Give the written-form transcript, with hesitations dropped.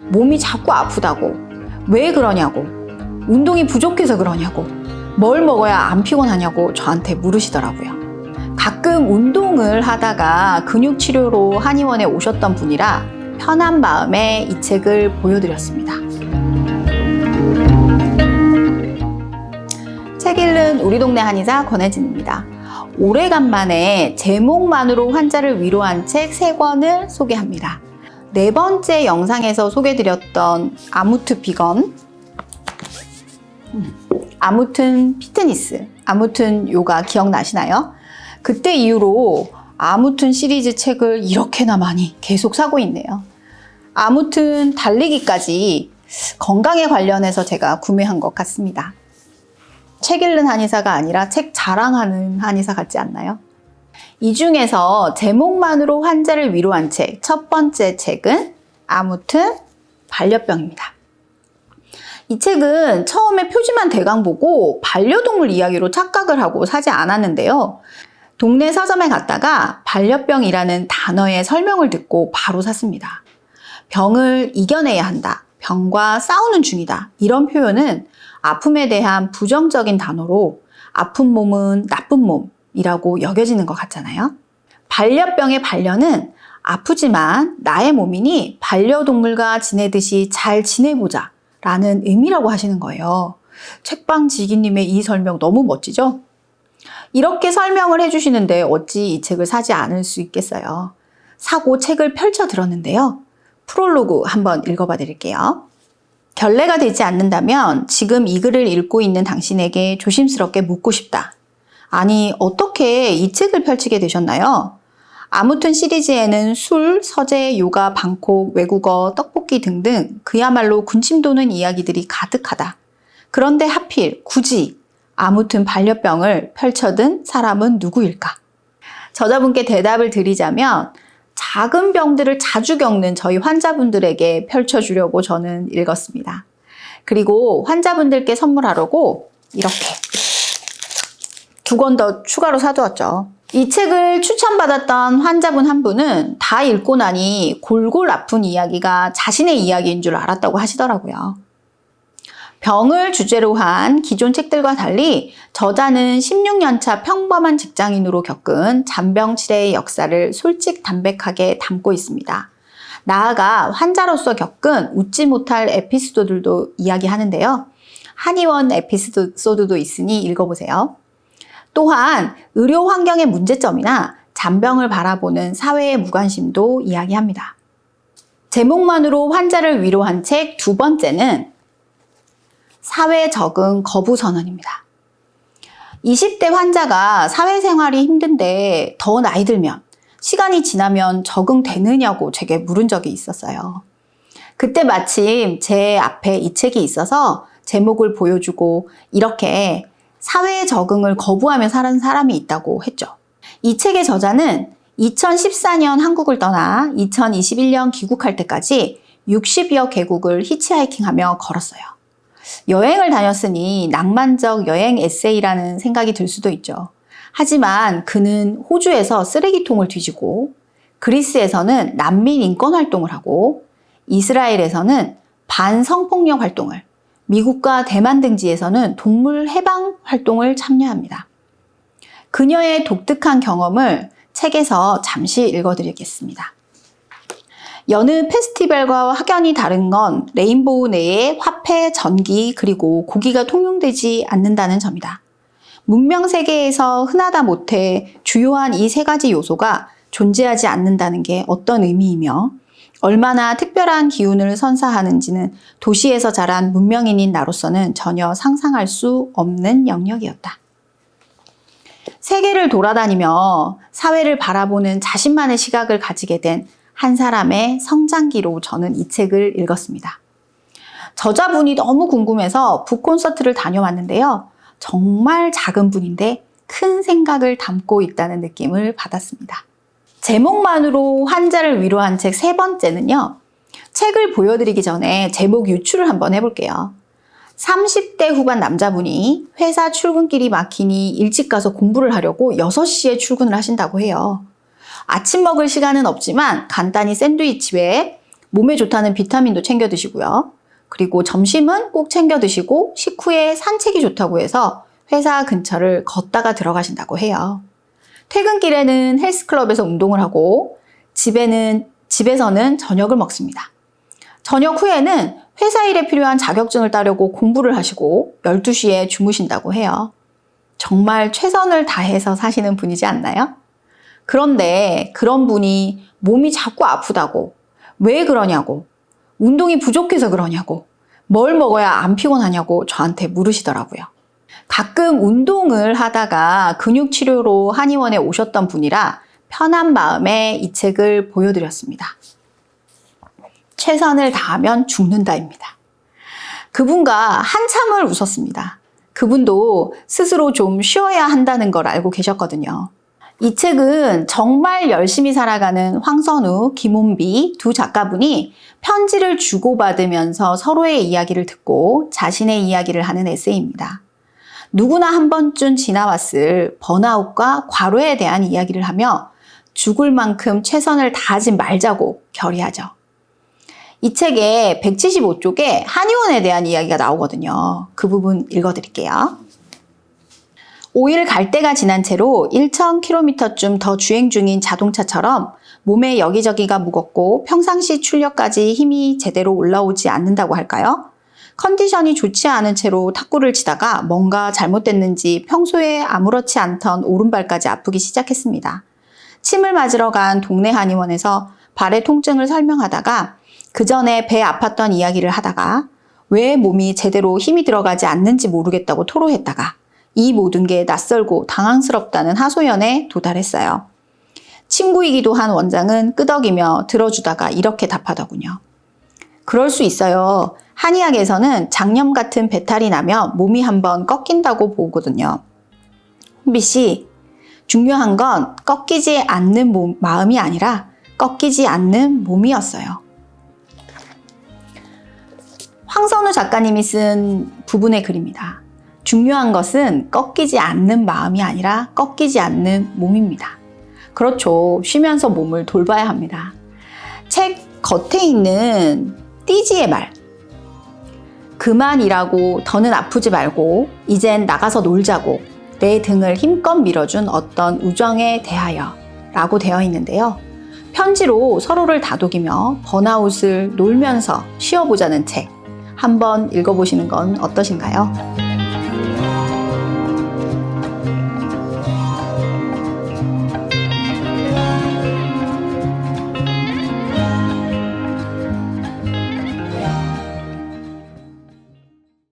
몸이 자꾸 아프다고, 왜 그러냐고, 운동이 부족해서 그러냐고, 뭘 먹어야 안 피곤하냐고 저한테 물으시더라고요. 가끔 운동을 하다가 근육치료로 한의원에 오셨던 분이라 편한 마음에 이 책을 보여드렸습니다. 책 읽는 우리 동네 한의사 권혜진입니다. 오래간만에 제목만으로 환자를 위로한 책 3권을 소개합니다. 4번째 영상에서 소개드렸던 아무튼 비건, 아무튼 피트니스, 아무튼 요가 기억나시나요? 그때 이후로 아무튼 시리즈 책을 이렇게나 많이 계속 사고 있네요. 아무튼 달리기까지 건강에 관련해서 제가 구매한 것 같습니다. 책 읽는 한의사가 아니라 책 자랑하는 한의사 같지 않나요? 이 중에서 제목만으로 환자를 위로한 책, 첫 번째 책은 아무튼 반려병입니다. 이 책은 처음에 표지만 대강 보고 반려동물 이야기로 착각을 하고 사지 않았는데요. 동네 서점에 갔다가 반려병이라는 단어의 설명을 듣고 바로 샀습니다. 병을 이겨내야 한다, 병과 싸우는 중이다, 이런 표현은 아픔에 대한 부정적인 단어로 아픈 몸은 나쁜 몸이라고 여겨지는 것 같잖아요. 반려병의 반려는 아프지만 나의 몸이니 반려동물과 지내듯이 잘 지내보자 라는 의미라고 하시는 거예요. 책방지기님의 이 설명 너무 멋지죠? 이렇게 설명을 해주시는데 어찌 이 책을 사지 않을 수 있겠어요. 사고 책을 펼쳐 들었는데요. 프롤로그 한번 읽어봐 드릴게요. 결례가 되지 않는다면 지금 이 글을 읽고 있는 당신에게 조심스럽게 묻고 싶다. 아니, 어떻게 이 책을 펼치게 되셨나요? 아무튼 시리즈에는 술, 서재, 요가, 방콕, 외국어, 떡볶이 등등 그야말로 군침 도는 이야기들이 가득하다. 그런데 하필 굳이 아무튼 반려병을 펼쳐든 사람은 누구일까? 저자분께 대답을 드리자면 작은 병들을 자주 겪는 저희 환자분들에게 펼쳐주려고 저는 읽었습니다. 그리고 환자분들께 선물하려고 이렇게 2권 더 추가로 사두었죠. 이 책을 추천받았던 환자분 한 분은 다 읽고 나니 골골 아픈 이야기가 자신의 이야기인 줄 알았다고 하시더라고요. 병을 주제로 한 기존 책들과 달리 저자는 16년차 평범한 직장인으로 겪은 잔병 치레의 역사를 솔직담백하게 담고 있습니다. 나아가 환자로서 겪은 웃지 못할 에피소드들도 이야기하는데요. 한의원 에피소드도 있으니 읽어보세요. 또한 의료 환경의 문제점이나 잔병을 바라보는 사회의 무관심도 이야기합니다. 제목만으로 환자를 위로한 책 2번째는 사회 적응 거부 선언입니다. 20대 환자가 사회생활이 힘든데 더 나이 들면, 시간이 지나면 적응되느냐고 제게 물은 적이 있었어요. 그때 마침 제 앞에 이 책이 있어서 제목을 보여주고 이렇게 사회의 적응을 거부하며 사는 사람이 있다고 했죠. 이 책의 저자는 2014년 한국을 떠나 2021년 귀국할 때까지 60여 개국을 히치하이킹하며 걸었어요. 여행을 다녔으니 낭만적 여행 에세이라는 생각이 들 수도 있죠. 하지만 그는 호주에서 쓰레기통을 뒤지고, 그리스에서는 난민 인권 활동을 하고, 이스라엘에서는 반성폭력 활동을, 미국과 대만 등지에서는 동물 해방 활동을 참여합니다. 그녀의 독특한 경험을 책에서 잠시 읽어드리겠습니다. 여느 페스티벌과 확연히 다른 건 레인보우 내에 화폐, 전기, 그리고 고기가 통용되지 않는다는 점이다. 문명 세계에서 흔하다 못해 주요한 이 3가지 요소가 존재하지 않는다는 게 어떤 의미이며 얼마나 특별한 기운을 선사하는지는 도시에서 자란 문명인인 나로서는 전혀 상상할 수 없는 영역이었다. 세계를 돌아다니며 사회를 바라보는 자신만의 시각을 가지게 된 한 사람의 성장기로 저는 이 책을 읽었습니다. 저자분이 너무 궁금해서 북콘서트를 다녀왔는데요. 정말 작은 분인데 큰 생각을 담고 있다는 느낌을 받았습니다. 제목만으로 환자를 위로한 책 3번째는요. 책을 보여드리기 전에 제목 유추를 한번 해볼게요. 30대 후반 남자분이 회사 출근길이 막히니 일찍 가서 공부를 하려고 6시에 출근을 하신다고 해요. 아침 먹을 시간은 없지만 간단히 샌드위치 외에 몸에 좋다는 비타민도 챙겨 드시고요. 그리고 점심은 꼭 챙겨 드시고 식후에 산책이 좋다고 해서 회사 근처를 걷다가 들어가신다고 해요. 퇴근길에는 헬스클럽에서 운동을 하고 집에서는 저녁을 먹습니다. 저녁 후에는 회사 일에 필요한 자격증을 따려고 공부를 하시고 12시에 주무신다고 해요. 정말 최선을 다해서 사시는 분이지 않나요? 그런데 그런 분이 몸이 자꾸 아프다고, 왜 그러냐고, 운동이 부족해서 그러냐고, 뭘 먹어야 안 피곤하냐고 저한테 물으시더라고요. 가끔 운동을 하다가 근육치료로 한의원에 오셨던 분이라 편한 마음에 이 책을 보여드렸습니다. 최선을 다하면 죽는다입니다. 그분과 한참을 웃었습니다. 그분도 스스로 좀 쉬어야 한다는 걸 알고 계셨거든요. 이 책은 정말 열심히 살아가는 황선우, 김온비 두 작가분이 편지를 주고받으면서 서로의 이야기를 듣고 자신의 이야기를 하는 에세이입니다. 누구나 한 번쯤 지나왔을 번아웃과 과로에 대한 이야기를 하며 죽을 만큼 최선을 다하지 말자고 결의하죠. 이 책에 175쪽에 한의원에 대한 이야기가 나오거든요. 그 부분 읽어드릴게요. 5일 갈 때가 지난 채로 1,000km쯤 더 주행 중인 자동차처럼 몸에 여기저기가 무겁고 평상시 출력까지 힘이 제대로 올라오지 않는다고 할까요? 컨디션이 좋지 않은 채로 탁구를 치다가 뭔가 잘못됐는지 평소에 아무렇지 않던 오른발까지 아프기 시작했습니다. 침을 맞으러 간 동네 한의원에서 발의 통증을 설명하다가 그 전에 배 아팠던 이야기를 하다가 왜 몸이 제대로 힘이 들어가지 않는지 모르겠다고 토로했다가 이 모든 게 낯설고 당황스럽다는 하소연에 도달했어요. 친구이기도 한 원장은 끄덕이며 들어주다가 이렇게 답하더군요. 그럴 수 있어요. 한의학에서는 장염 같은 배탈이 나면 몸이 한번 꺾인다고 보거든요. 혼비 씨, 중요한 건 꺾이지 않는 마음이 아니라 꺾이지 않는 몸이었어요. 황선우 작가님이 쓴 부분의 글입니다. 중요한 것은 꺾이지 않는 마음이 아니라 꺾이지 않는 몸입니다. 그렇죠. 쉬면서 몸을 돌봐야 합니다. 책 겉에 있는 띠지의 말. 그만 일하고 더는 아프지 말고 이젠 나가서 놀자고 내 등을 힘껏 밀어준 어떤 우정에 대하여 라고 되어 있는데요. 편지로 서로를 다독이며 번아웃을 놀면서 쉬어보자는 책. 한번 읽어보시는 건 어떠신가요?